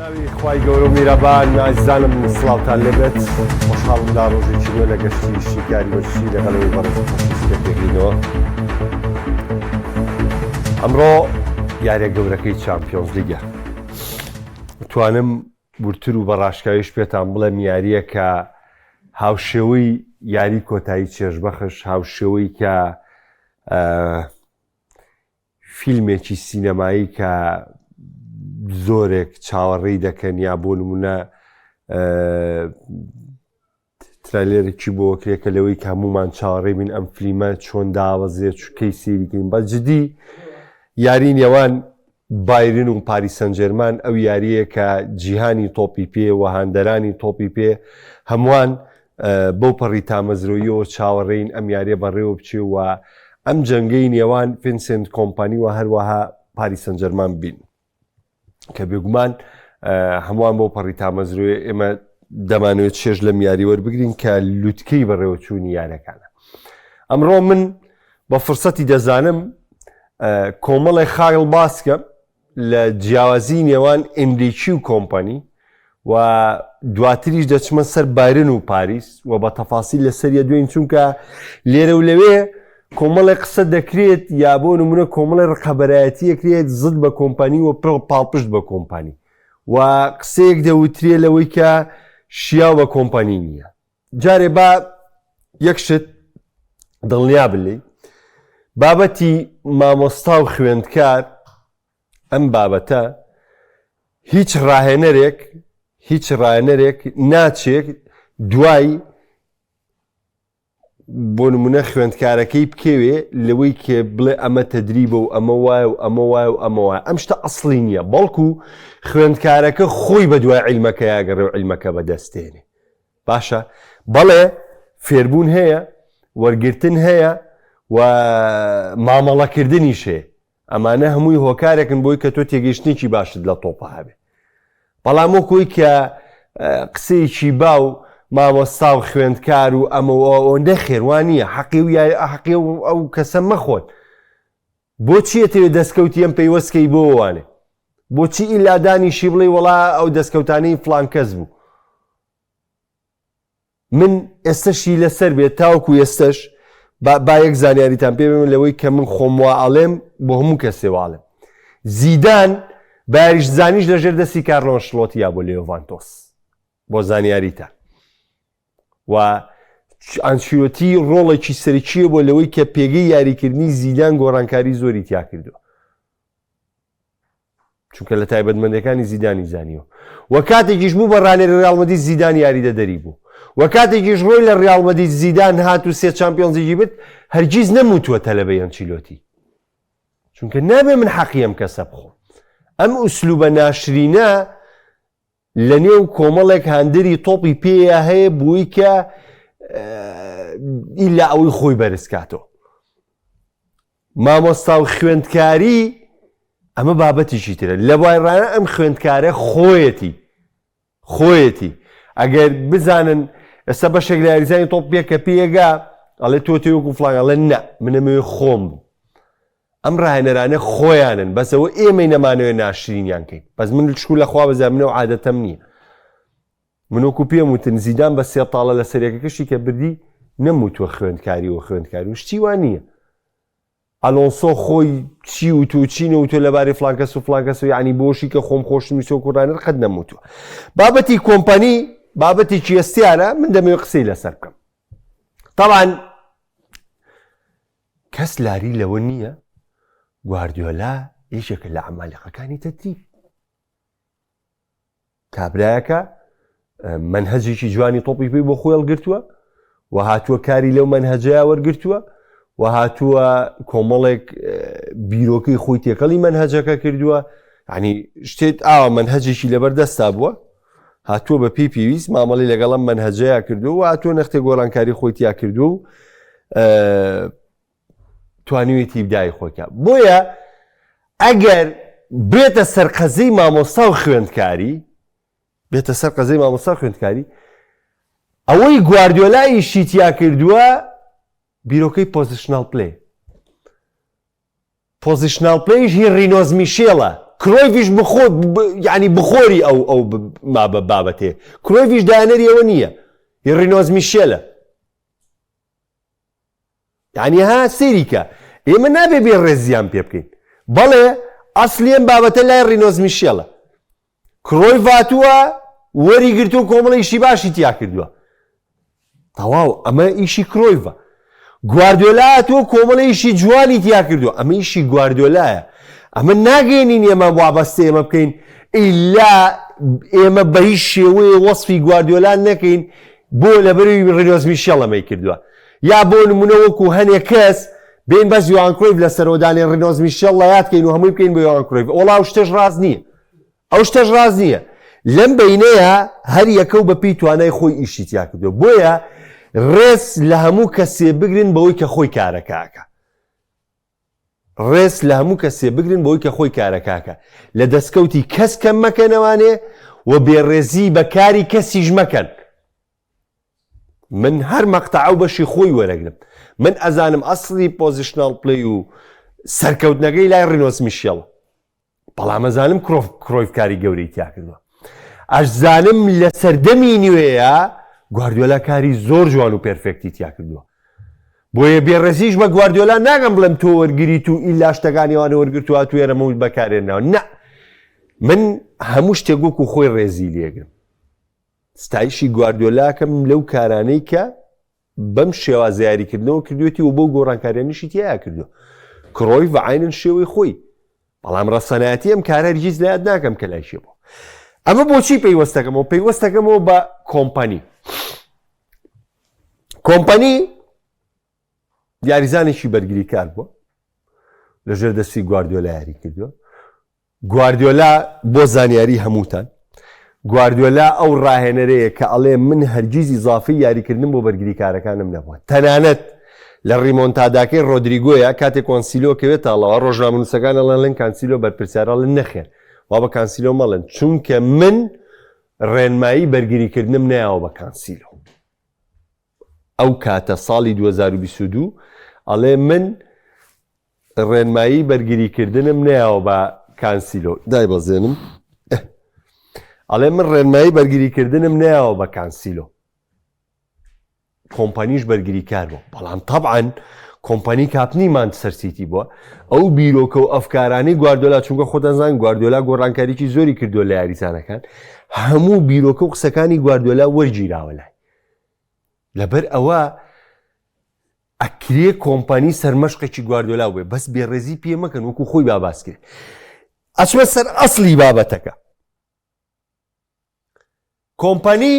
ناوی خوای گەورە و میرەبان ئازیزانم سڵاوتان لێبێت خۆشحاڵم دا ڕۆژێکی نوێ لە گەشتی شیکاری وەرزشی لەگەڵەوەی بەڕێز خۆشویستە پێگەینەوە. ئەمڕۆ یاریە گەورەکەی چامپیۆنز لیگە. توانم ورتر و بەڕاشکاویش پێتان بڵێم یاریە کە هاوشێوەی یاری کۆتایی چێژبەخش، هاوشێوەی کە فیلمێکی سینەمایی کە زۆرێک چاوەڕێی دەکەن یا بۆ نمونە ترایلێرێکی بۆ وەکرێکە لەوەی کە هەمومان چاوەڕێ بین ئەم فیلمە چۆن داوەزێت چکەی سێریکەین. بە جدی یاری نێوان بایرن و پاریس سەن ژێرمان ئەو یاریە کە جیهانی تۆپی پێ و هاندەرانی تۆپی پێ هەمووان بەو پەڕی تامەزرۆییەوە چاوەڕێین ئەم یاریە بەڕێوە بچێ و ئەم جەنگەی نێوان ڤینسنت کۆمپانی و هەروەها پاریس سەن ژێرمان بین کە بێگومان هەمووان بۆ پەڕی تامەزرۆیە ئێمە دەمانوێت چێژ لەم یاری وەربگرین کە لوتکەی بەڕێوەچوونی یاریەکانە. ئەمڕۆ من بە فرسەتی دەزانم کۆمەڵی خاڵ باسکەم لە جیاوازی نێوان ئەمریکی و کۆمپانی و دواتریش دەچمە سەر بایرن و پاریس و بە تەفاسیل لە سەریە دوێن چونکە لێرە و لەوێ کۆمەڵی قسە دەکرێت یا بۆ نمونە کۆمەڵی ڕقەبەرایەتی ئەکرێت زد بە کۆمپانی و پاڵپشت بە کۆمپانی و قسەیەک دەوترێ لەوەی کە شیاو بە کۆمپانی نییە. جارێ با یەکشت دڵنیا بلێ بابەتی مامۆستا و خوێندکار ئەم بابەتە هیچ ڕاهێنەرێک ناچێت دوای بۆ نمونە خوێندکارەکەی بکەوێ لەوەی کێ بڵێ ئەمە تەدریبە و ئەمە وایە و ئەمە وایە و ئەمە وایە. ئەم شتە ئەسڵی نییە، بەڵکو خوێندکارەکە خۆی بە دوای عیلمەکە یاگەڕێ و عیلمەکە بەدەستێنێ. باشە بەڵێ فێربوون هەیە، وەرگرتن هەیە و مامەڵەکردنیش هەیە. ئەمانە هەمووی هۆکارێکن بۆی کە تۆ تێگەیشتێکی باشت لە تۆپە هەبێ. بەڵام وەکوی کە قسەیەکی باو مامۆستا و خوێندکار و ئەمە نەخێوان نییە، حەقی ئەو کەسە مەخۆن. بۆچی ئەتەوێ دەستکەوتی ئەم پەیوەستکەی بۆوانێ؟ بۆچی ئیلادانیشی بڵێ وەڵا ئەو دەستکەوتانەی فڵان کەس بوو؟ من ئێستەشی لەسەر بێت تاوەکو ئێستەش با یەک زانیاریتان پێ بێن لەوەی کە من خۆم وا ئەڵێم بۆ هەموو کەسێ واڵێم. زیدان باریش زانیش لەژێر دەستی کارلۆ ئەنشلۆتی یا بۆ لێڤاندۆس بۆ زانیاریتان و ئانچیلۆتی ڕۆڵێکی سەرچیە بۆ لەوەی کە پێگەی یاریکردنی زیدان گۆڕانکاری زۆری تیا کردووە چونکە لە تایبەتمەندەکانی زیدانی زانیوە و کاتێکیش بوو بە ڕانێری ڕیاڵ مەدرید زیدان یاریدە دەری بوو و کاتێکیش ڕۆی لە ڕیاڵ مەدرید زیدان هات و سێ چامپیۆنزێکی بێت هەرگیز نەموتووە تەلەبەی ئەنچیلۆتی چونکە نابێ من حەقی ئەم کەسە بخۆم. ئەم ئوسلوبە ناشرینە لە نێو کۆمەڵێک هاندەری تۆپی پێیە هەیە بووی کە ئیلا ئەوەی خۆی بەرزکاتەوە. مامۆستا و خوێندکاری ئەمە بابەتیشی ترە لە بایڕانە ئەم خوێندکارە خۆیەتی ئەگەر بزانن ئێستا بەشێک لە یاریزانی تۆپ پێ کە پێگا ئەڵێ تۆ تێوەکو فڵان ئەڵێ نە منەمەوێ خۆم بوو. ئەم ڕاهێنەرانە خۆیانن بەسەوە ئێمەی نەمانەوێت ناشرینیان کەین. بەس من شکو لەخوا بەزانمنەوە عادەتەم نییە. منۆکو پێم وتن زیدان بە سێ تاڵە لە سەرێکەکەشی کە بردی نەموتوە خوێندکاری و خوێندکاری و شتی وان نییە. ئەلۆنسۆ خۆی چی و تۆ چینە و تۆ لەبارەی فڵان کەس و فڵان کەس و یعنی بۆشی کە خۆم خۆشم ویستە و کوڕانەر قەت نەموتووە. بابەتی کۆمپانی بابەتێکی ئێستیانە من دەمەوێت قسەی لەسەر بکەم. تەڵان کەس لاری لەوە نییە گواردیۆلا یەکێکە لە عەمالیقەکانی تەدریب. کابرایەکە منهەجێکی جوانی تۆپی پێی بۆ خۆی هەڵگرتووە و هاتووە کاری لەو منهەجەیە وەرگرتووە و هاتووە کۆمەڵێک بیرۆکەی خۆی تێکەڵی منهەجەکە کردووە. یعنی شتێت ئاوە منهەجێکی لەبەردەستا بووە هاتووە بە پێی پێویست مامەڵی لەگەڵم منهەجەیە کردووە و هاتووە نەختێ گۆڕانکاری خۆی تیا کردووە و توانیوێتی بدای خۆیکە. بۆیە ئەگەر بێتە سەر قەزەی مامۆستا و خوێندکاری ئەوەی گواردیۆلای شیتیا کردووە بیرۆکەی پۆزیشنال پلەی هی ڕینۆز میشێڵە كرويفيش يعني بخوري او ما بابته كرويفيش دانري ونيه الرينوز ميشيلا يعني ها سيريكا اما نابي بيرزيان بيبكين بله اصليا بابته لا الرينوز ميشيلا كرويفاتوا وري قرتو كوملا يشي باشي تيا كردوا تواو اما ايشي كرويفا گواردیۆلا تۆ کۆمەڵەیەکی جوانی تیا کردو ئەمە ئیشی گواردیۆلایە ئەمە ناگەێنین ئێمە وابەستە ئێمە بکەین ئیلا ئێمە بە هیچ شێوەیە وەسفی گواردیۆلا نەکەین بۆ لەبەری ڕینۆز میشێڵ ئەمەی کردووە یا بۆ نمونە وەکو هەنێک کەس بین بەس یۆهان کرویف لە سەرۆدانی ڕینۆز میشێڵ لایاتکەین و هەمووی بکەین بۆ یۆهان کرویف وەڵاو شتەش ڕاست نییە ئەو شتەش ڕاست نییە لەم بینەیە هەر یەکەو بە پێی توانای خۆی ئیشی تیا کردو بۆیە ڕێز لە هەموو کەسێ بگرن بەوەی کە خۆی کارەکاکە ڕێز لە هەموو کەسێ بگرن بەوەی کە خۆی کارەکاکە لە دەستکەوتی کەس کەم مەکەنەوانێ و بێڕێزی بە کاری کەسیش مەکەن من هەر مەقتەع و بەشی خۆی وەرەگرم من ئەزانم ئەسڵی پۆزیشنال پلەی و سەرکەوتنەکەی لای ڕینۆس میشێڵە بەڵام ئەزانم کرۆیف کاری گەورەی تیا کردووە ئەشزانم لە سەردەمی نوێیە گواردیۆلا کاری زۆر جوان و پێرفێکتی تیا کردووە بۆیە بێڕێزیش بە گواردیۆلا ناگەم بڵێم تۆ وەرگریت و ئیلا شتەکانیوانە وەرگرتووە توێرەمەوت بەکارێنەوە نە من هەموو شتێک وەکو خۆی ڕێزی لێگرم ستایشی گواردیۆلاکەم لەو کارانەی کە بەم شێوازە یاریکردنەوە کردوێتی و بۆ گۆڕانکاریانیشی تیا کردووە کڕۆی بە عینن شێوەی خۆی بەڵام ڕەسەنایەتی ئەم کارە هەرگیز لایەت ناکەم کە لای شێ بۆ ئەمە بۆچی پەیوەستەکەمەوە پەیوەستەکەمەوە بە کۆمپانی یاریزانێکی بەرگری کار بووە لەژێر دەستی گواردیۆلا یاری کردووە گواردیۆلا بۆ زانیاری هەمووتان گواردیۆلا ئەو ڕاهێنەرەیە کە ئەڵێ من هەرگیز ئیزافی یاریکردن بۆ بەرگری کارەکانم نەبووە تەنانەت لە ڕیمۆنتاداکەی ڕۆدریگۆیە کاتێک کۆنسیلۆ کەوێت تاڵەوە ڕۆژنامەنووسەکان ئەڵێن کانسیلۆ بەرپرسیارەڵێن نەخێن وا بە کانسیلۆ مەڵێن چونکە من ڕێنمایی بەرگریکردنم نایەوە بە کانسیلۆ ئەو کاتە ساڵی 2022 ئەڵێ من ڕێنمایی بەرگریکردنم نایەوە بە کانسیلۆ دای بەزێنم ئەڵێ من ڕێنمایی بەرگریکردنم نایەوە بە کانسیلۆ کۆمپانیش بەرگری کار بوو بەڵام تەبعاً کۆمپانی کاپنیمان سەرسیتی بووە ئەو بیرۆکە و ئەفکارانی گواردیۆلا چونکە خۆتەنزان گواردیۆلا گۆڕانکاریی زۆری کردووە لە یاریزانەکان هەموو بیرۆکە و قسەکانی گواردیۆلا وەرگیراوە لای لەبەر ئەوە ئەکرێ کۆمپانی سەرمەشقێکی گواردیۆلا بێ بەس بێڕێزی پێ مەکەن وەکو خۆی باباس کرد ئەچمە سەر ئەسڵی بابەتەکە کۆمپانی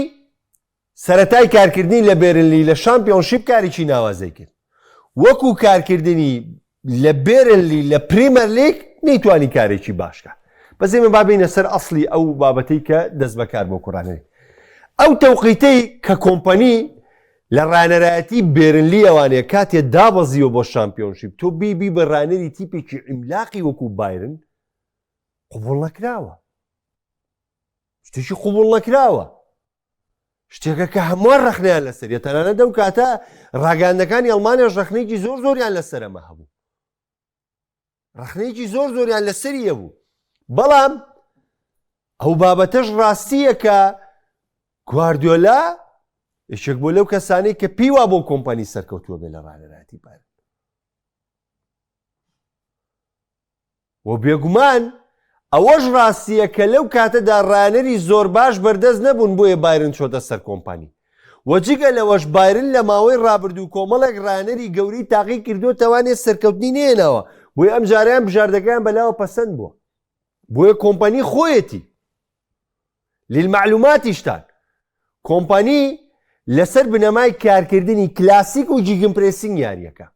سەرەتای کارکردنی لە بێرنلی لە شامپیۆنشیپ کارێکی ناوازەی کرد وەکو کارکردنی لە بێرنلی لە پریمەر لیگ نەیتوانی کارێکی باشکە بەس ئێمە بابینە سەر ئەسڵی ئەو بابەتەی کە دەست بەکار بۆ کوڕانەوەی ئەو تەوقیتەی کە کۆمپانی لە ڕانەرایەتی بێرنلی ئەوانەیە کاتێ دابەزیوە بۆ شامپیۆنشیپ تۆ بیبی بە ڕانەری تیپێکی عیملاقی وەکو بایرن قبوڵ نەکراوە شتێکی قبوڵ نەکراوە شتێکە کە هەمووان ڕەخنیان لەسەریە تەنانەت دەو کاتە ڕاگەاندەکانی ئەڵمانیاش ڕەخنەیەکی زۆر زۆریان لەسەرەمە هەبوو ڕەخنەیەکی زۆر زۆریان لەسەریە بوو بەڵام ئەو بابەتەش ڕاستیە کە گواردیۆلا یەکێک بۆ لەو کەسانەی کە پیوا بۆ کۆمپانی سەرکەوتووە بێ لە ڕانەرایەتی بایرن و بێگومان ئەوەش ڕاستیە کە لەو کاتەدا ڕانەری زۆر باش بەردەست نەبوون بۆیە بایرن چۆتە سەر کۆمپانی وەجگە لەوەش بایرن لە ماوەی ڕابردوو کۆمەڵێک ڕانەری گەورەی تاقی کردو تەوانێت سەرکەوتنی نێنەوە بۆیە ئەم جاریان بژاردەکەیان بەلاوە پەسەند بووە بۆیە کۆمپانی خۆیەتی للمعلوماتیشتان کۆمپانی لەسەر بنەمای کارکردنی کلاسیک و جیگن پرێسینگ یاریەکە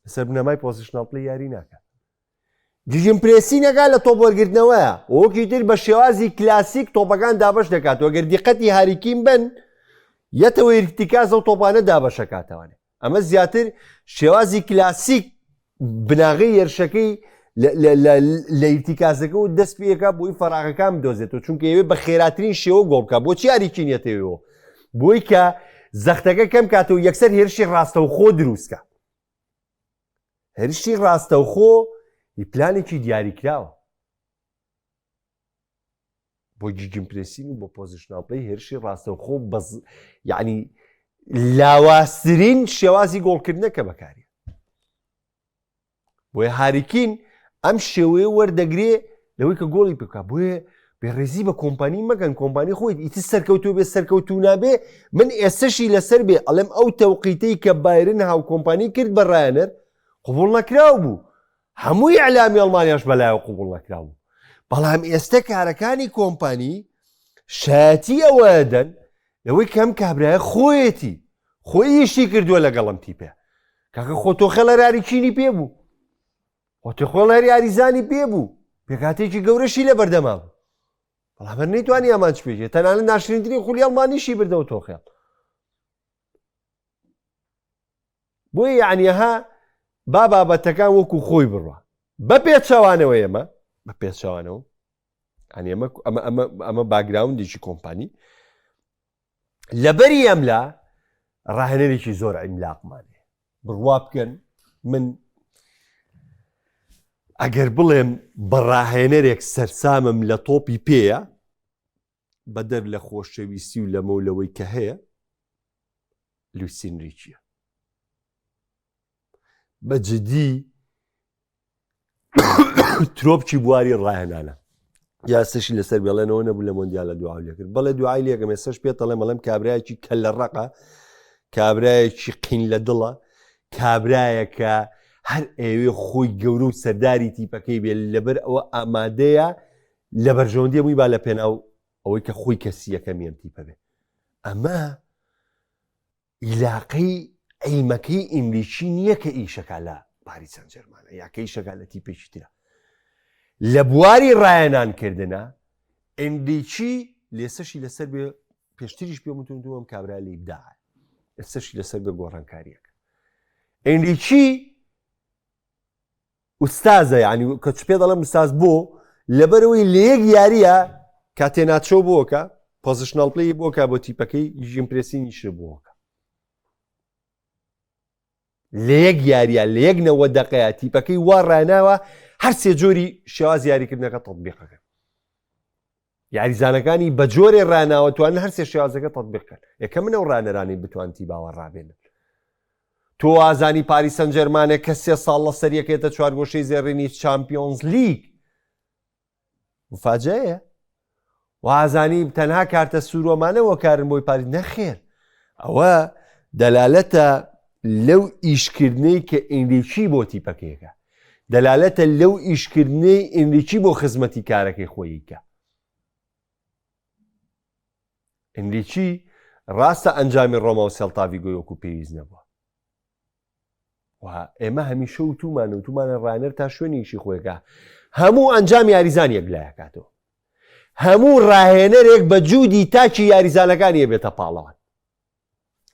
لەسەر بنەمای پۆزیشنال پلەی یاری ناکە جیژن پرێسینەکە لە تۆپ وەرگرتنەوەیە وەکی تر بە شێوازی کلاسیک تۆپەکان دابش دەکاتەوە گەر دیقەتی هاریکیم بن یەتەوە ئیرتیکاز ئەو تۆپانە دابەشەکاتەوەنێ ئەمە زیاتر شێوازی کلاسیک بناغی یێرشەکەی لە ئیرتیکازەکە و دەست پێەکە بۆی فەراغەکان بدۆزێتەوە چونکە ئێوێ بە خێراترین شێوە گۆڵ بکە بۆچی یاریچینێتەوەەوە بۆی کە زەختەکە کەم کاتەوە یەکسەر هێرشی ڕاستەوخۆ دروستکە هێرشی ڕاستەوخۆ پلانێکی دیاریکراوە بۆ گیگمپرسین و بۆ پۆزیشنال پلەی هێرشی ڕاستەوخۆ یعنی لاوازترین شێوازی گۆڵکردنەکە بەکاری بۆیە هاریکین ئەم شێوەیە وەردەگرێ لەوەی کە گۆڵی بکە بۆیە بێڕێزی بە کۆمپانی مەگەن کۆمپانی خۆیت ئیتر سەرکەوتو بێ سەرکەوتو نابێ من ئێستشی لەسەر بێ ئەڵێم ئەو تەوقیتەی کە بایرن هاو کۆمپانی کرد بە ڕایەنەر قبوڵ نەکراو بوو هەمووی ئەعلامی ئەڵمانیاش بەلایەوە قبوڵ نەکراو بوو بەڵام ئێستا کارەکانی کۆمپانی شایەتی ئەوەدەن لەوەی کەم کابرایە خۆیەتی خۆی ئیشی کردووە لەگەڵم تیپێ کاکە خۆتۆخێڵەر یاریچینی پێ بوو خۆتۆخێڵەر یاریزانی پێ بوو پێکاتێکی گەورەشی لە بەردەما بوو بەڵام هەر نەیتوانی ئەمان چ پێژێت تەنانەت ناشرینترین خولی ئەڵمانیشی بردەوە تۆخێڵ بۆیە یعنیەها با بابەتەکان وەکو خۆی بڕوە بە پێچەوانەوە ئێمە بە پێچەوانەوە ئەمە باگراوندێکی کۆمپانی لەبەری ئەملا ڕاهێنەرێکی زۆر عیملاقمانێ بڕوا بکەن من ئەگەر بڵێم بە ڕاهێنەرێک سەرسامم لە تۆپی پێیە بەدەر لە خۆشەویستی و لەمە و لەوەی کە هەیە لویس ئینریکیە بەجددی ترۆپکی بواری ڕاهێنانە یاسەشی لەسەر بێڵێنەوە نەبوو لە مۆندیالە دوعای لێ کرد بەڵێ دوعای لێکم ێستش پێت دەڵێم بەڵێم کابرایەکی کە لە ڕقە کابرایەکی قین لە دڵە کابرایەکە هەر ئێوێ خۆی گەورە و سەرداری تیپەکەی بێ لەبەر ئەوە ئامادەیە لە بەرژەوەندی مووی با لە پێناو ئەوەی کە خۆی کەسیەکە مێم تیپە بێ ئەمە عیلاقەی عیلمەکەی ئینگلیشی نییە کە ئیشەکە لە پاریس سەن ژەرمانە یاکە ئیشەکە لە تیپێکی ترە لە بواری ڕایەنانکردنە ئینگلیشی لێسەشی لەسەر بێ پێشتریش پێ وتم کابرا لە ئیبداعە ئێستەشی لەسەر بێ گۆڕانکاریەکە ئینگلیشی ئوستازە یعنی کە چ پێ دەڵێم ئوستاز بۆ لەبەرەوەی لە یەک یاریە کاتێناچۆ بۆکە پۆزیشنال پلەی بۆکە بۆ تیپەکەی ژیمپرسینیش بۆکە لە یەک یاریە لە یەک نەوە دەقەیە تیپەکەی وا ڕاناوە هەر سێ جۆری شێواز یاریکردنەکە تەطبیقەکە یاریزانەکانی بە جۆرێ ڕاناوە توانن هەر سێ شێوازەکە تەطبیقکەن یەکەم منە و ڕانەرانی بتوانتی باوە ڕابێنن تۆ ئازانی پاریس سەن ژەرمانە کە 3 ساڵ لە سەریەکێتە چوارگۆشەی زێڕینی چامپیۆنز لیگ مفاجەیە وازانی تەنها کارتە سوورۆمانەوە کارن بۆی پاریس نەخێر ئەوە دەلالەتە لەو ئیشکردنەی کە ئینگلیشی بۆ تیپەکەیەکە دەلالەتە لەو ئیشکردنەی ئینگلیشی بۆ خزمەتی کارەکەی خۆییکە ئینگلیشی ڕاستە ئەنجامی ڕۆما و سێڵتاڤیگۆی وەکو پێویست نەبووە ئێمە هەمیشە وتومانە ڕانەر تا شوێنیشی خۆیەکە هەموو ئەنجام یاریزان یەکلایەکاتەوە هەموو ڕاهێنەرێک بە جوودی تاکی یاریزانەکانی بێتە پاڵەوان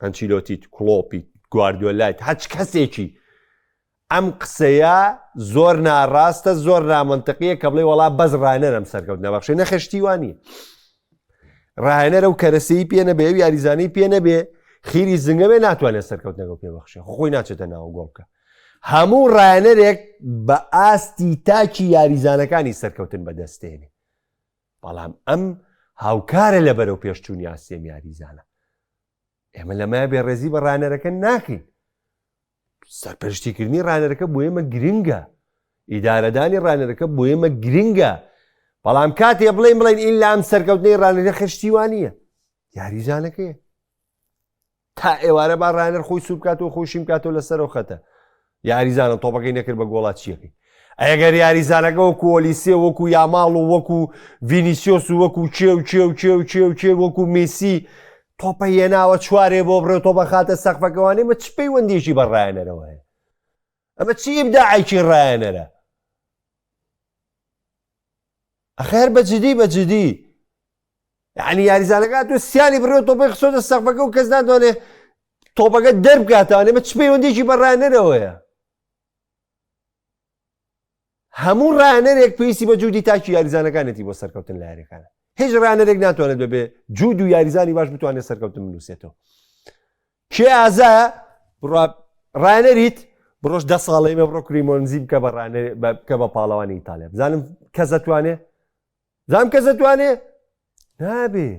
ئەنچیلۆتیت کڵۆپی گواردیۆلایت هەچ کەسێکی ئەم قسەیە زۆر ناڕاستە زۆر نامەنتەقیە کە بڵێ وەڵا بەس ڕاهێنەرم سەرکەوت نەبەخشێ نەخێشتیوانی ڕاهێنەرە و کەرەسەی پێ نەبێ و یاریزانەی پێ نەبێ خیری زنگە بێ ناتوانێت سەرکەوتنەکە پێبەخشێ خۆی ناچێتە ناو گۆڵکە هەموو ڕاهێنەرێک بە ئاستی تاکی یاریزانەکانی سەرکەوتن بەدەستێنێ بەڵام ئەم هاوکارە لەبەرەو پێشچوونی ئاسێم یاریزانە ئێمە لەمایە بێڕێزی بە ڕانەرەکە ناکەین سەرپەرشتیکردنی ڕانەرەکە بۆ ئێمە گرنگە ئیدارەدانی ڕانەرەکە بۆ ئێمە گرنگە بەڵام کاتێ بڵێن ئین لە ئەم سەرکەوتنەی ڕانەرە خشتیوانیە یاریزانەکەیە تا ئێوارە با ڕانەر خۆی سوور بکاتەوە خۆشیم کاتەوە لەسەرەوە خەتە یاریزانە تۆپەکەی نەکرد بە گۆڵات چیەکەی ئەگەر یاریزانەکە وەکو ئۆلیسێ وەکو یاماڵ و وەکو ڤینیسیۆس و وەکو چێو وەکو میسی تۆپە هێناوە چوارێ بۆ بڕێ تۆپە خاتە سەقفەکەوانێ مە چ پەیوەندیشی بە ڕایەنەرەوە هەیە ئەمە چی ئیبداعێکی ڕایەنەرە ئەخێر بەجددی یعنی یاریزانەکە تۆ سیانی بڕێ تۆپەی خسۆتە سەقفەکە و کەس ناتوانێ تۆپەکە دەربکاتەوانێ مە چ پەیوەندیشی بە ڕایەنەرەوەیە هەموو ڕانەرێک پێویستی بە جوودی تاکی یاریزانەکانێتی بۆ سەرکەوتن لە یاریەکانە هیچ ڕانەرێک ناتوانێت ببێ جوود و یاریزانی باش بتوانێت سەرکەوتن بنووسێتەوە کێ ئازایە ڕانەریت بڕۆژ 10 ساڵی مە بڕۆ کریمۆنزی بکە بەڕانێ بکە بە پاڵەوانی ئیتالیا بزانم کەس دەتوانێ زانم کەس دەتوانێ نابێ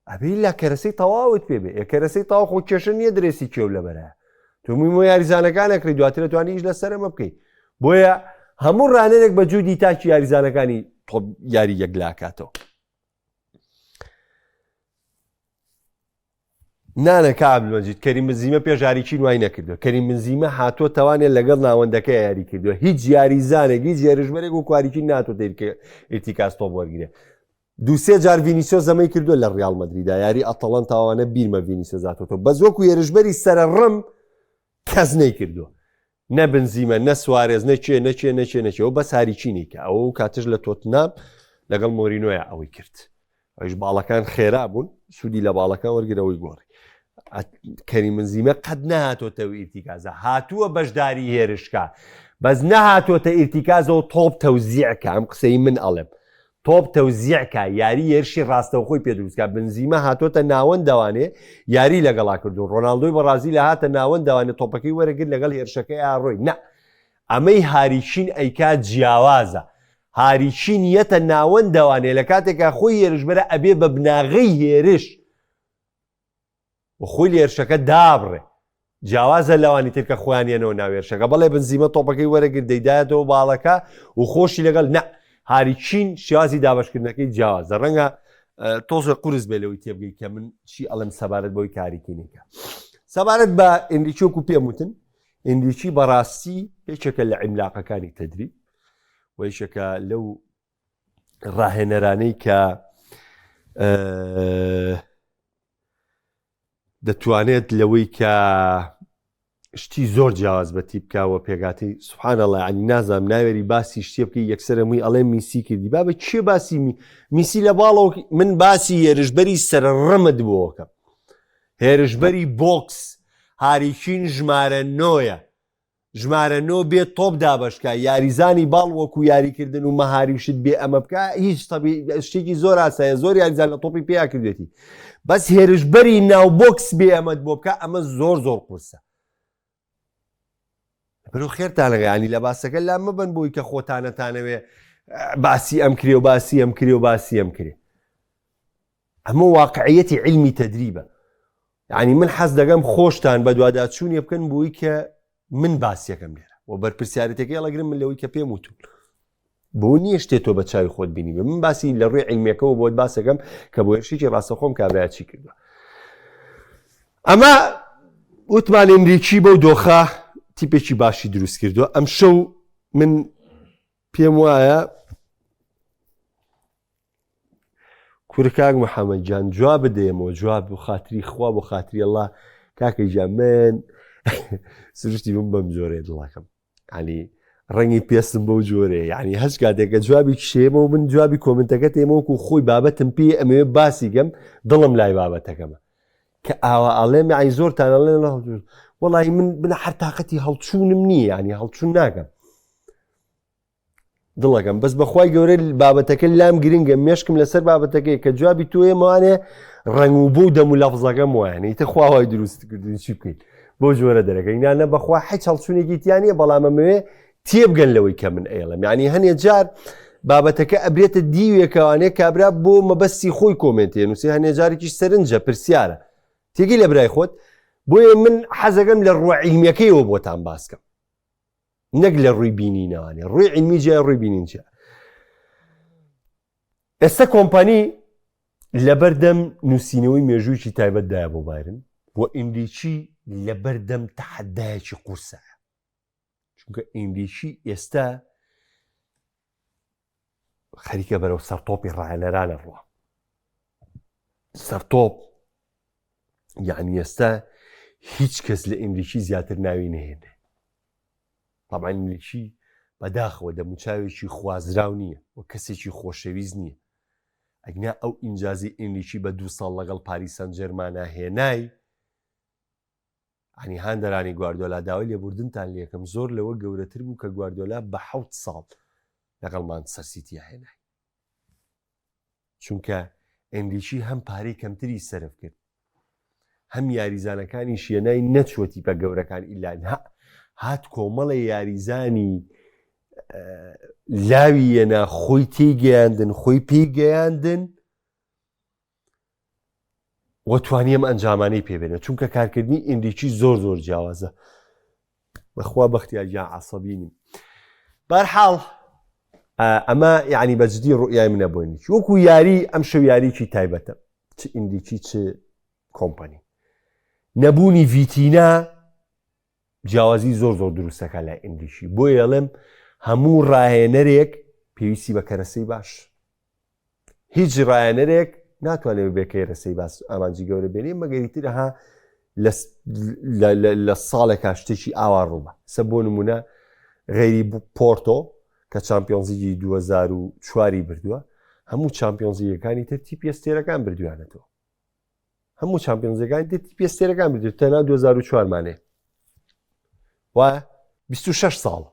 ئەبێ لە کەرەسەی تەواوت پێ بێ کەرەسەی تاوا خۆ کێشە نییە درێسی کێو لەبەرە تۆ میمۆ یاریزانەکانەکری دواتر دەتوانی هیچ لەسەرمە بکەیت بۆیە هەموو ڕانێرێک بە جوودی تاکی یاریزانەکانی تۆ یاری یەکلاکاتەوە نانە کابلمەجید کەریم بنزیمە پێشاریکی وای نەکردو کەریم بنزیمە هاتۆ تەوانێت لەگەڵ ناوەندەکە یاری کردووە هیچ یاریزانێک هیچ یاریژمەرێک و کواریکی ناتۆ ئێرتیکاس تۆ وەرگرێ دووسێ جار ڤینیسیۆس زەمەی کردووە لە ڕیال مەدریدا یاری ئەتەڵەن تاوانە بیرمە ڤینیسیۆس زاتۆ بەس وەکو یاریژمەری سەرەڕەم کەس نەیکردووە نە بنزیمە نە سوارێز نەچێ بەس هاریچینێکە ئەو کاتژ لە تۆتنام لەگەڵ مۆرینۆیە ئەوەی کرد ئەوش باڵەکان خێرا بوون سوودی لە باڵەکان وەرگرەوەی گۆڕی کەریم بنزیمە قەت نەهاتۆتەوە ئیرتیکازە هاتووە بەشداری هێرشکە بەس نەهاتۆتە ئیرتیکازەوە تۆپ تەوزیعکە ئەم قسەی من ئەڵێم تۆپ تەوزیعکە یاری هێرشی ڕاستەوخۆی پێدروستکە بنزیمە هاتۆتە ناوەندەوانێ یاری لەگەڵا کردو ڕۆناڵدۆی بەڕازی لە هاتە ناوەندەوانێت تۆپەکەی وەرەگرت لەگەڵ هێرشەکەی ئاڕۆی نە ئەمەی هاریچین ئەیکا جیاوازە هاریچین یەتە ناوەندەوانێ لە کاتێکا خۆی هێرشبەرە ئەبێ بە بناغەی هێرش خۆی لێرشەکە دابڕێ جیاوازە لەوانی ترکە خۆیانێنەوە ناوێرشەکە بەڵێ بنزیمە تۆپەکەی وەرەگرت دەیدایەتەوە باڵەکە و خۆشی لەگەڵ نە هاریچین شێوازی دابشکردنەکەی جیاوازە ڕەنگە تۆزە قورس بێ لەوەی تێبگەی کە من چی ئەڵم سەبارەت بەوەی کاریکینێکە سەبارەت بە ئێندیچۆکو پێم وتن ئێندیچی بەڕاستی یەکێکە لە عیملاقەکانی تەدریب و یەکێکە لەو ڕاهێنەرانەی کە دەتوانێت لەوەی کە شتی زۆر جیاواز بەتی بکاوە پێگاتی سوبحانەڵڵا عنی نازانم ناوێری باسی شتێ بکەی یەکسەر هەمووی ئەڵێ میسی کردی بابە چێ باسی میسی لە باڵەوە من باسی هێرشبەری سەرڕەمت بۆکەم هێرشبەری بۆکس هاریچین ژمارە نۆیە ژمارە نۆ بێت تۆپ دابشکە یاریزانی باڵ وەکو یاریکردن و مەهاریشت بێ ئەمە بکە هیچ شتێکی زۆر ئاسایە زۆر یاریزان لە تۆپی پێیا کردێتی بەس هێرشبەری ناو بۆکس بێ ئەمەد بۆ بکە ئەمە زۆر زۆر قورسە بەرو خێرتانەگە ینی لە باسەکە لا مەبن بۆی کە خۆتانەتانەوێ باسی ئەم کرێ و باسی ئەم کرێ و باسی ئەم کرێ ئەمە واقعیەتی علمی تەدریبە ینی من حەز دەگەم خۆشتان بە دوواداچوونێ بکەن بۆی کە من باسیەکەم لێرە و بەرپرسیارەتەکەی هەڵەگرم من لەوەی کە پێم وتون بۆ نییە شتێت تۆ بە چاوی خۆت بینی بێ من باسی لە ڕووی علمیەکەەوە بۆت باسەکەم کە بۆ هێرشێکی ڕاستەخۆم کابراچی کردووە ئەمە وتمان ئەمریکی بەو دۆخە تیپێکی باشی دروست کردووە ئەم شەو من پێم وایە کوورکاک محەممەد جان جواب بدەیەمەوە جواب بۆ خاتری خوا بۆ خاتری ئەڵڵا کاکەی جان من سروشتی بم بەم جۆرێ دڵەکەم ینی ڕەنگی پێستم بەو جۆرێ ینی هەچ کاتێکە جوابی کشێمە و من جوابی کۆمنتەکە تێمەوەکو خۆی بابەتم پێ ئەمەوێ باسی گەم دڵم لای بابەتەکەمە کە ئاوا ئەڵێم ئای زۆرتان ئەڵێ وەڵی من هەر تااقەتی هەڵچوونم نییە ینی هەڵچوون ناکەم دڵەکەم بەس بەخوای گەورە بابەتەکە لام گرنگە مێشکم لەسەر بابەتەکەی کە جوابی تۆیەمەوانێ ڕنگ و بۆ و دەم و لەفزەکەم وایە تە خواوای دروست کردن چی بکەین بۆ جۆرە دەرەکەی نانە بەخوا حیچ هەڵچوونێکی تیانە بەڵامەمەوێ تێبگەن لەوەی کە من ئێڵم ینی هەنێ جار بابەتەکە ئەبرێتە دیوێکەوانەیە کابرا بۆ مەبەستی خۆی کۆمنتێ نووسی هەنێ جارێکی سەرنجە پرسیارە تێگەی لە برای خۆت بۆیە من حەزەکەم لە ڕووە عیلمیەکەیەوە بۆتان باسکەم نەک لە ڕووی بینینەوانێ ڕووی عیلمی جیا ڕووی بینینجا ئێستا کۆمپانی لەبەردەم نووسینەوەی مێژوویکی تایبەتدایە بۆ بایرن و ئیندیچی لەبەردەم تەحەدایەکی قورسایە چونکە ئیندیچی ئێستا خەریکە بەرەو سەرتۆپی ڕاهێنەرانە ڕوە سەرتۆپ یعنی ئێستا هیچ کەس لە ئیندیچی زیاتر ناوی نهێنێ طبعا ئیندیچی بەداخەوە دەموچاوێکی خوازراو نییە و کەسێکی خۆشەویست نییە ئەگنا ئەو ئینجازی ئیندیچی بە 2 ساڵ لەگەڵ پاریس سەن ژێرمانە هێنای عنی هاندەرانی گواردیۆلا داوای لێبوردنتان لێکم زۆر لەوە گەورەتر بوو کە گواردیۆلا بە 7 ساڵ لەگەڵ مانچستەر سیتی هێنای چونکە ئیندیچی هەم پارەی کەمتری سەرف کرد هەم یاریزانەکانی شوێنای نەچوەتی بە گەورەکان ئیلان هات کۆمەڵە یاریزانی لاویەنە خۆی تێگەیاندن خۆی پێگەیاندن وەتوانانی ئەم ئەنجامانەی پێبێنە چونکە کارکردنی ئیندیکی زۆر جیاوازە بەخوا بەختیارجان عەسەبینیم بەرحاڵ ئەمە یعنی بەجددی ڕوئیای منە بۆ ئیندیکی وەکو یاری ئەم شەو یاریکی تایبەتە چ ئیندیکی چ کۆمپانی نەبوونی ڤیتینا جیاوازی زۆر دروستەکە لە ئیندیشی بۆ ئێڵێم هەموو ڕاهێنەرێک پێویستی بە کەرەسەی باش هیچ ڕاهێنەرێک ناتوانێت بێ کەرەسەی باس ئامانجی گەورە بێنێ مەگەریترها لە ساڵێکا شتێکی ئاوا ڕووبە سە بۆ نمونە غێری پۆرتۆ کە چامپیۆنزیی 2004 بردووە هەموو چامپیۆنزیەکانی تر تیپی ئێستێرەکان بردویانەتەوە هەموو چامپیۆنزەکانی تر تیپی ئێستێرەکان بردووە تەنها 2004 مانێ و 26 ساڵ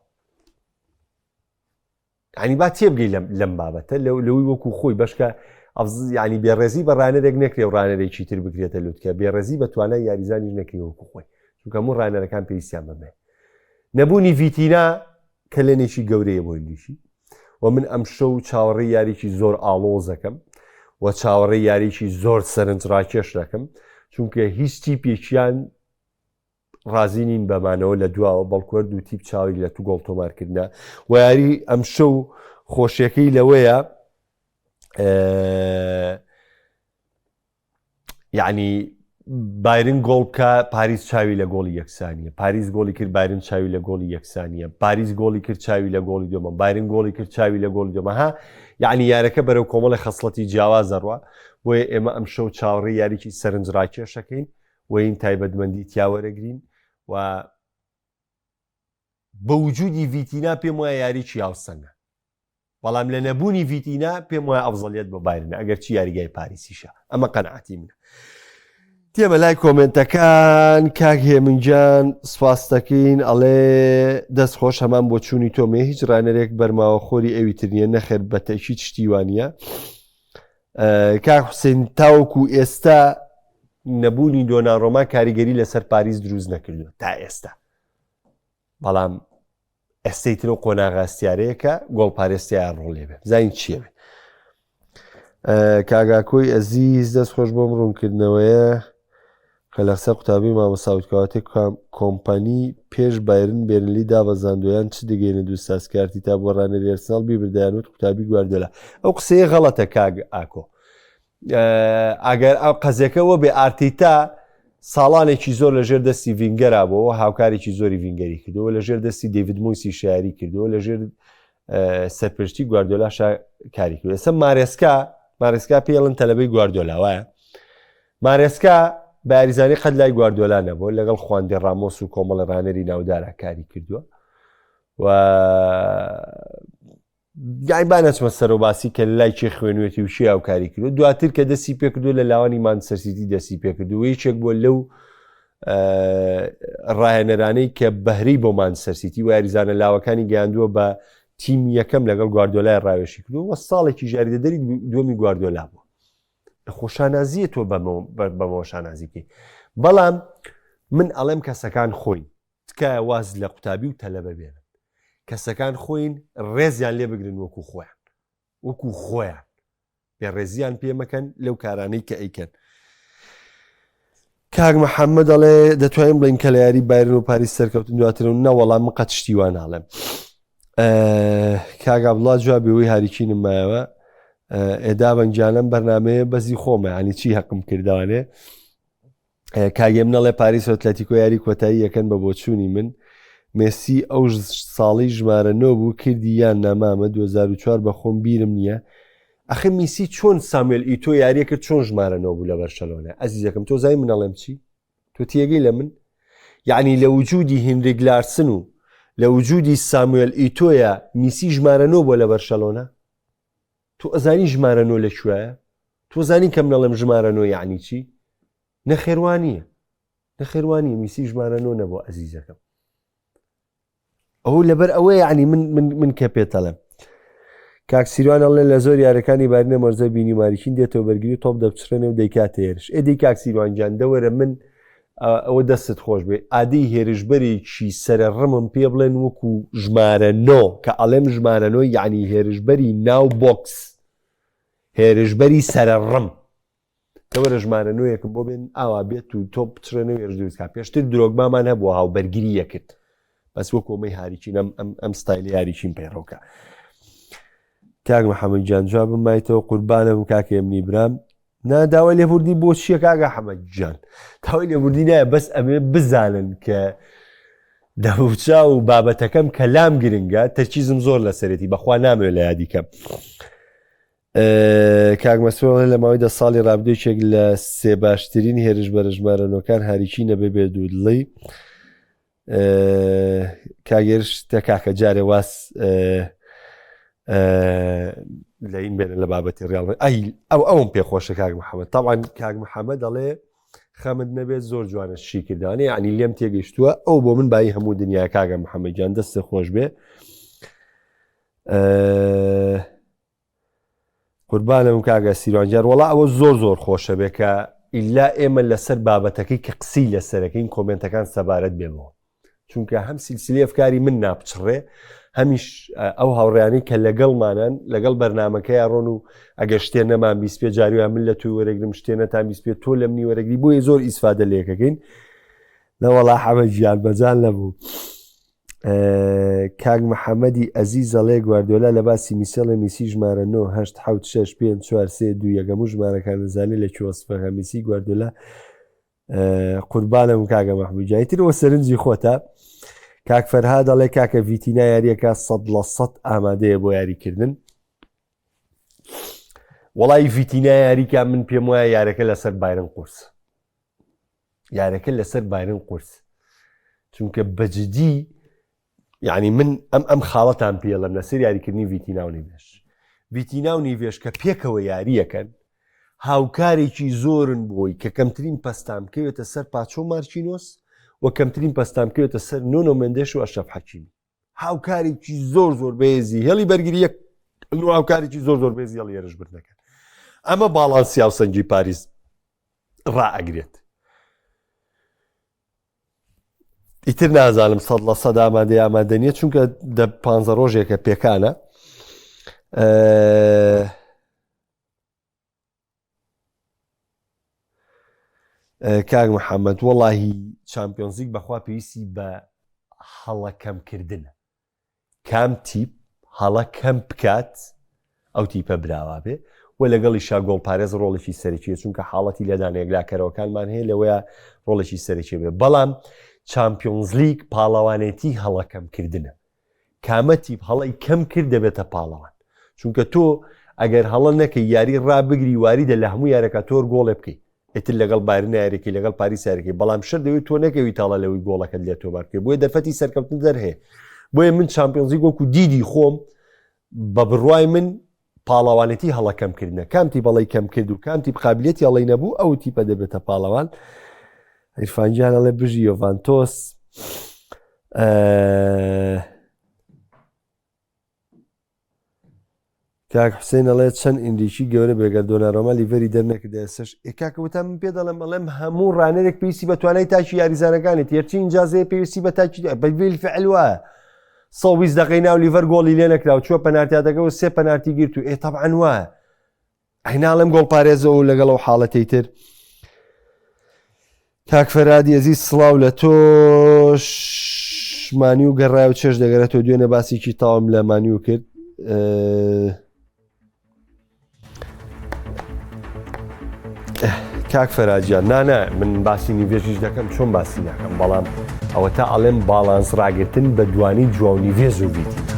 ینی با تێبگەی لەم بابەتە لەوەی وەکو خۆی بەشکە ینی بێڕێزی بە ڕانەرێک نەکرێ و ڕانەرێکی تر بگرێتە لوتکە بێڕێزی بە توانای یاریزانیش نەکری وەکو خۆی چونکە هەموو ڕانەرەکان پێویستیان بەبێ نەبوونی ڤیتینا کەلێنێکی گەورەیە بۆ ئیندیشی و من ئەم شەو چاوەڕێی یاریکی زۆر ئاڵۆزەکەم و چاوەڕێی یاریکی زۆر سەرنجڕاکێش دەکەم چونکە هیچ تیپێکیان ڕازی نین بەمانەوە لە دواوە بەڵکوەرد و تیپ چاوی لە تو گۆڵ تۆمارکردە و یاری ئەم شەو خۆشیەکەی لەوەیە یعنی بایرن گۆڵ بکە پاریس چاوی لە گۆڵی یەکسانیە پاریس گۆڵی کرد بایرن چاوی لە گۆڵی یەکسانیە پاریس گۆڵی کرد چاوی لە گۆڵی دووەمە بایرن گۆڵی کرد چاوی لە گۆڵی دووەمە ها یعنی یارەکە بەرەو کۆمەڵی خەسڵەتی جیاواز دەڕوە بۆیە ئێمە ئەم شەو چاوەڕێی یاریکی سەرنجڕاکێشەکەین و این تایبەتمەندی تیاوەرەگرین و بە وجودی ڤیتینا پێم وایە یاریکی هاوسەنگە بەڵام لە نەبوونی ڤیتینا پێم وایە ئەفزەڵیەت بە بایرنە ئەگەر چی یاریگای پاریسیشە ئەمە قەنەعەتی منە تێمە لای کۆمنتەکان کاک هێمنجان سپاس دەکەین ئەڵێ دەست خۆش هەمان بۆ چوونی تۆمێ هیچ ڕانەرێک بەرماوە خۆری ئەوی ترنیە نەخێر بە تەکید شتیوانیە کاک حوسێن تاوەکو ئێستا نەبوونی دۆناڕۆما کاریگەری لەسەر پاریس دروست نەکردووە تا ئێستا بەڵام ئەستەی تر و قۆناغاستیارەیەکە گۆڵ پارێستیان ڕۆڵێ بێ زین چیە بێ کاگاکۆی ئەزیز دەست خۆش بۆم ڕوونکردنەوەیە کە لە قسە قوتابی مامۆساوتکەواتێک کۆمپانی پێش بایرن بێرنلی دابەزاندویان چ دەگەینە دووسازکارتی تا بۆ ڕانەری ئەرسناڵ بیبردایانوت قوتابی گواردیۆلا ئەو قسەیە غەڵەتە کاگ ئاکۆ ئەگەر ئەو قەزەکەەوە بێ ئارتیتا ساڵانێکی زۆر لەژێر دەستی ڤینگەرا بۆەوە هاوکارێکی زۆری ڤینگەری کردەوە لەژێر دەستی دەیڤید مویسی شایری کردەوە لەژێر سەرپشتی گواردیۆلا کاری کرد ئێستا مارێسکا پێڵن تەلەبەی گواردیۆلا وایە مارێسکا بە یاریزانی قەت لای گواردیۆلا نەبووە لەگەڵ خواندی ڕامۆس و کۆمەڵە ڕانەری ناودارە کاری کردووە و با نەچمە سەر و باسی کە لای چێ خوێنوێتی و شی هاوکاری کردو دواتر کە دەستی پێکردو لە لاوانی مانچستەر سیتی دەستی پێکردو یەکێک بۆ لەو ڕاهێنەرانەی کە بەهرەی بۆ مانچستەر سیتی و یاریزانە لاوەکانی گەیاندووە بە تیم یەکەم لەگەڵ گواردیۆلای ڕاوێشی کردو وە ساڵێکی ژاریدەدەری دووەمی گواردیۆلا بووە خۆشانازیە تۆ بەمەوە شانازی بکەی بەڵام من ئەڵێم کەسەکان خۆین تکایە واز لە قوتابی و تەلەبە بێنن کەسەکان خۆین ڕێزیان لێ بگرن وەکو خۆیان بێ ڕێزیان پێمەکەن لەو کارانەی کە ئەیکەن کاک محەممەد دەڵێ دەتوانین بڵین کە لە یاری بایرن و پاریس سەرکەوتن دواترە و نەوەڵام من قەت شتیوان ناڵێم کاک عەبدوڵڵا جوابێەوەی هاریکی نمایەوە ئێدا بەنگیانەم بەرنامەیە بەزی خۆمە ینی چی هەقم کردوانێ کاگێم نەڵێ پاریس و ئەتلەتیکۆ یاری کۆتایی یەکەن بە بۆچوونی من مێسی ئەو ساڵی ژمارە 9 بوو کردی یان نامامە 2004 بە خۆم بیرم نییە ئەخە میسی چۆن ساموێل ئیتۆ یاریە کرد چۆن ژمارە 9 بوو لە بەرشەلۆنە ئەزیزەکەم تۆ زای منەڵێم چی تۆ تێگەی لە من یعنی لە وجودی هینریک لارسن و لە وجودی ساموێل ئیتۆیە میسی ژمارە 9 بۆ لە بەرشەلۆنە تۆ ئەزانی ژمارە 9 لەکوێیە تۆ زانی کەم نەڵێم ژمارە 9 یعنی چی نەخێوانیە میسی ژمارە 9 نەبوو ئەزیزەکەم ئەو لەبەر ئەوە یعنی من کە پێتەڵێم کاک سیروان ئەڵێ لە زۆر یارەکانی بارنە مەرزە بینی ماریکین دێتەوە بەرگری تۆپ دەپچڕێنێ و دەیکاتە هێرش ئێدەی کاک سیروانجان دەوەرە من ئەوە دەستت خۆش بێ ئادەی هێرشبەرێکی سەرڕمم پێ بڵێن وەکو ژمارە 9 کە ئەڵێم ژمارە 9 یعنی هێرشبەری ناو بۆکس هێرشبەری سەرڕم کەوەرە ژمارە 9 یەکم بۆ بێن ئاوا بێت و تۆ بچرێنە هێرش دروستکە پێشتر درۆگبامان هەبووە هاوبەرگیری یەکرد بەس وە کۆمەی هاریچین ئەم ستایلی یاریچین پێڕۆکە کاک محەممەد جان جوابم مایتەوە قوربانم کاکە ئەمنی برام ناداوای لێبوردی بۆ چییە کاگە حەمەد جان داوای لێبوردی نایە بەس ئەمێ بزانن کە دەوچا و بابەتەکەم کەلام گرنگە تەرکیزم زۆر لەسەرەتی بەخوا نامێت لە یادیکەم کاک مەسوول لە ماوەی 10 ساڵی ڕابردوویەک لە سێ باشترین هێرش بە ژمارەنەوەکان هاریچی نەبێ بێ دوو دڵی کاگەرش تە کاکە جارێ واس لە این بێنە لە بابەتی ڕیاڵ ئەوم پێخۆشە کاک محەممەد تاوان کاک محەممەد دەڵێ خەمت نەبێت زۆر جوانە شی کردوانێ ینی لێم تێگەیشتووە ئەو بۆ من بای هەموو دنیا کاگە محەممەد جان دەستە خۆش بێ قوربانم کاگە سیروانجار وڵا ئەوە زۆر خۆشە بێ کە ئیلا ئێمە لەسەر بابەتەکەی کە قسی لەسەرەکەین کۆمنتەکان سەبارەت بێمەوە چونکە هەم سیلسیلە ئەفکاری من ناپچڕێ هەمیش ئەو هاوڕیانی کە لەگەڵمانن لەگەڵ بەرنمەکەی ڕۆن و ئەگەر شتێن نەمان بیسپێ جاریوان من لە توی وەرەگرم شتێنەتان بیسپێ تۆ لە منی وەرەگری بۆیە زۆر ئیسفادە لێکەکەین نەوەڵا حەمەد گیان بەجان نەبوو کاک محەممەدی ئەزیز زەڵێ گواردیۆلا لە باسی میسێڵە میسی ژمارە 9 8 7 6 5 4 3 2 یەکەموو ژمارەکان نزانێت لە کوێسفەکە میسی گواردیۆلا قوربانم کاگە مەحموود جایترەوە سەرنجی خۆتە کاک فەرها دەڵێ کاکە ڤیتینا یاریەکە 100% ئامادەیە بۆ یاریکردن وەڵی ڤیتینا یاریکە من پێم وایە یارەکە لەسەر بایرن قورس یارەکە لەسەر بایرن قورس چونکە بەجددی یعنی من ئەم خاڵەتان پێڵم لەسەر یاریکردنی ڤیتینا و نیڤێش ڤیتینا و نیڤێش کە پێکەوە یاریەکەن هاوکارێکی زۆرن بۆی کە کەمترین پەستام کەوێتە سەر پاچۆ مارچینۆس و کەمترین پەستام کەوێتە سەر نۆنۆ مندێش و ئەشرەف حەکیمی هاوکارێکی زۆر بێزی هێڵی بەرگریە هاوکارێکی زۆر بێزی هێڵی هێرشبردنەکەن ئەمە باڵانسی هاوسەنگی پاریس ڕائەگرێت ئیتر نازانم 100% ئامادە نیە چونکە 15 ڕۆژێکە پێکانە کاک محەممەد وەڵاهی چامپیۆنزیک بەخوا پێویستی بە هەڵەکەمکردنە کام تیپ هەڵەکەم بکات ئەو تیپە براوە بێ و لەگەڵی شاگۆڵ پارێز ڕۆڵێکی سەرکیە چونکە حاڵەتی لەدانەیەک لاکەرەوەکانمان هەیە لەوەیە ڕۆڵێکی سەرکی بێ بەڵام چامپیۆنزلیگ پاڵەوانێتی هەڵەکەمکردنە کامە تیپ هەڵی کەم کرد دەبێتە پاڵەوان چونکە تۆ ئەگەر هەڵە نەکەی یاری ڕابگری واریدە لە هەموو یارەکە تۆر گۆڵێ بکەیت ئتر لەگەڵ بارنە یارێکی لەگەڵ پاریس یارەکەی بەڵام شەر دەوێت تۆ نەکەوی تاڵە لەوەی گۆڵەکەت لێ تۆ بارکە بۆیە دەرفەتی سەرکەوتن دەرهەیە بۆیە من چامپیۆنزلیگ وەکو دیدی خۆم بە بڕوای من پاڵەوانێتی هەڵەکەمکردنە کامتی بەڵی کەم کرد و کامتی قابلیەتی هەڵی نەبوو ئەو تیپە دەبێتە پاڵەوان عیرفانجان ئەڵێ بژی یۆڤانتۆس کاک حوسێن ئەڵێ چەند ئیندیشی گەورە بێگە دۆناڕۆمە لیڤەری دەرنەکردە سەش کاکەوتە من پێ دەڵێم ئەڵێم هەموو ڕانەرێک پێویستی بەتوانای تاکی یاریزانەکانێت هێرچی ئینجازەیە پێویستی بە تاکی بەفعل وایە 120 دقەی ناو لیڤەر گۆڵی لێ نەکراوە چوە پەنارتیاتەکەەوە 3 پەنارتی گرت و تەبعەن وایە هەیناڵێم گۆڵ پارێزەوە لەگەڵ ئەو حاڵەتەی تر کاک فەرادی ئەزیز سڵاو لە تۆش مانی و گەڕای و چێش دەگەرێتەوە دوێنێ باسێکی تاوام لە مانی و کرد کاک فەراجیان نانە من باسی نیڤێژیش دەکەم چۆن باسی ناکەم بەڵام ئەوە تا ئەڵێم باڵانس ڕاگرتن بە دوانی جوانی وێز و ڤیتینا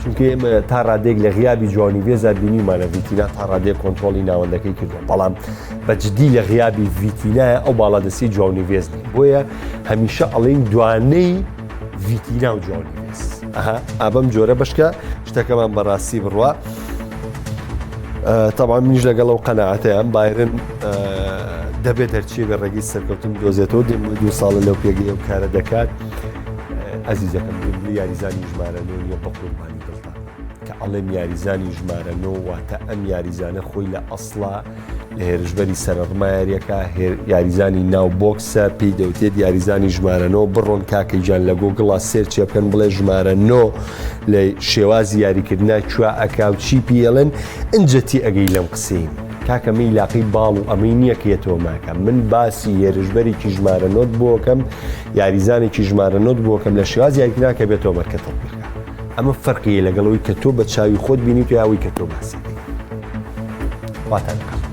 چونکە ئێمە تا ڕادێک لە غیابی جوانی وێزار بینیمانە ڤیتینا تا ڕادێک کۆنتترۆلی ناوەندەکەی کردو بەڵام بەجددی لە غیابی ڤیتینایە ئەو باڵادەسی جوانی وێزنی بۆیە هەمیشە ئەڵێن دوانەی ڤیتینا و جوانی وێز ئابەم جۆرە بەشکە شتەکەمان بەڕاستی بڕوە طبعا منیش لەگەڵ ئەو قەنەعەتەیەم بایرن دەبێت هەرچیە بە ڕێگەی سەرکەوتن دۆزێتەوە دو ساڵە لەو پێگەی ئەو کارە دەکات ئەزیزەکەم یاریزانی ژمارە نۆ بە قوربانی دڵدا کە ئەڵێم یاریزانی ژمارە نۆ واتە ئەم یاریزانە خۆی لە ئەسڵا لە هێرشبەری سەرڕمایەریەکە یاریزانی ناو بۆکسە پێی دەوتێت یاریزانی ژمارەنەوە بڕۆن کاکەیجان لە گۆگڵا سێرچێ بکەن بڵێ ژمارە 9 لە شێوازی یاریکردنا کوێ ئەکاو چی پێڵن ئەنجەتی ئەگەی لەم قسەین کاکە میلاقی باڵ و ئەمەی نییە کە یەتەوە ماکەم من باسی هێرشبەرێکی ژمارە 9 بۆکەم یاریزانێکی ژمارە 9 بۆکەم لە شێواز یاریکردنا کە بێتەوە مەرکەتە بکە ئەمە فەرقیە لەگەڵەوەی کە تۆ بە چاوی خۆت بینیت و یاوەی کە تۆ باسی واتان بکەم